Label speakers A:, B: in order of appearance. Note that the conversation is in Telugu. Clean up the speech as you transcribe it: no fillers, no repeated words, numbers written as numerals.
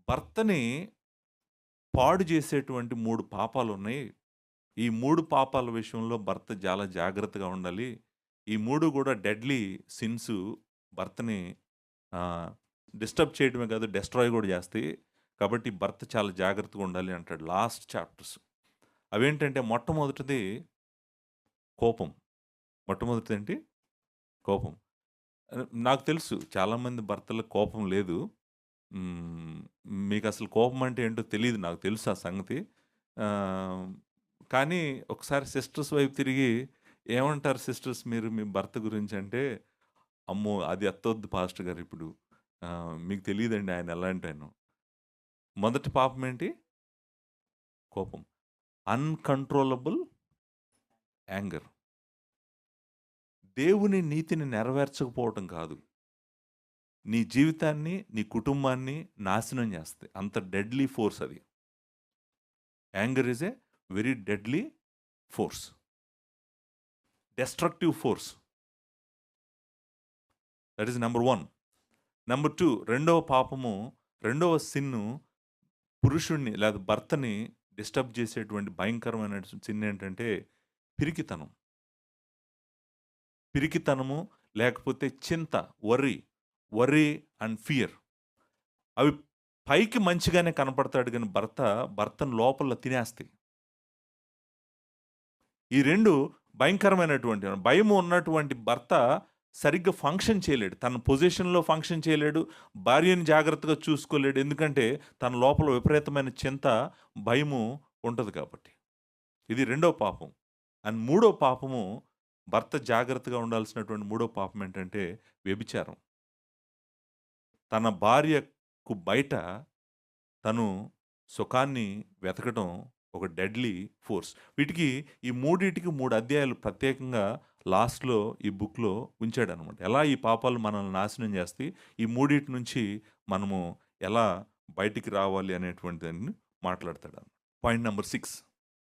A: భర్తని పాడు చేసేటువంటి 3 పాపాలున్నాయి. ఈ 3 పాపాల విషయంలో భర్త చాలా జాగ్రత్తగా ఉండాలి. ఈ 3 గూడా డెడ్లీ సిన్స్ భర్తని ఆహ్, డిస్టర్బ్ చేయడమే కాదు, డెస్ట్రాయ్ గూడా చేస్తాయి. కాబట్టి భర్త చాలా జాగ్రత్తగా ఉండాలి అంటాడు లాస్ట్ చాప్టర్స్. అవేంటంటే మొట్టమొదటిది కోపం. మొట్టమొదటిదేంటి? కోపం. నాకు తెలుసు చాలామంది భర్తలకు కోపం లేదు. హ్మ్. మీకసలు కోపం అంటే ఏంటో తెలీదు, నాకు తెలుసు ఆ సంగతి. ఆహ్, కానీ ఒకసారి సిస్టర్స్ వైపు తిరిగి ఏమంటారు సిస్టర్స్ మీరు మీ భర్త గురించంటే, అమ్మో! అది ఎత్తొద్దు పాస్టర్ గారు ఇప్పుడు. మీకు తెలీదండి ఆయన ఎలాంటాయనో. మొదటి పాపమేంటి? కోపం. Uncontrollable anger. దేవుని నీతిని నెరవేర్చకపోవటం కాదు. నీ జీవితాన్ని, నీ కుటుంబాన్ని నాశనం చేస్తది. అంత డెడ్లీ ఫోర్స్ అది. Anger is a very deadly force. Destructive force. That is number 1. Number 2 రెండవ పాపము, రెండవ సిన్ను పురుషుడిని లేదా భర్తని డిస్టర్బ్ చేసేటువంటి భయంకరమైన సిన్ ఏంటంటే పిరికితనం. పిరికితనము లేకపోతే చింత, వర్రీ అండ్ ఫియర్. అవి పైకి మంచిగానే కనపడతాడు గానీ భర్తను లోపల తినేస్తాయి. ఈ 2 భయంకరమైనటువంటివి. భయము ఉన్నటువంటి భర్త సరిగ్గా ఫంక్షన్ చేయలేడు. తన పొజిషన్‌లో ఫంక్షన్ చేయలేడు. భార్యని జాగ్రత్తగా చూసుకోలేడు. ఎందుకంటే తన లోపల విపరీతమైన చింత, భయము ఉంటది కాబట్టి. ఇది రెండో పాపం. అండ్ మూడో పాపము, భర్త జాగ్రత్తగా ఉండాల్సినటువంటి మూడో పాపం ఏంటంటే వ్యభిచారం. తన భార్యకు బయట తను సుఖాన్ని వెతకడం ఒక డెడ్లీ ఫోర్స్. వీటికి ఈ మూడిటికి 3 అధ్యాయాలు ప్రత్యేకంగా లాస్ట్‌లో ఈ బుక్‌లో ఉంచాడనమాట. ఎలా ఈ పాపాలు మనల్ని నాశనం చేస్తాయి, ఈ మూడిటి నుంచి మనము ఎలా బయటికి రావాలి అనేటువంటి దాన్ని మాట్లాడతాడు. Point number 6.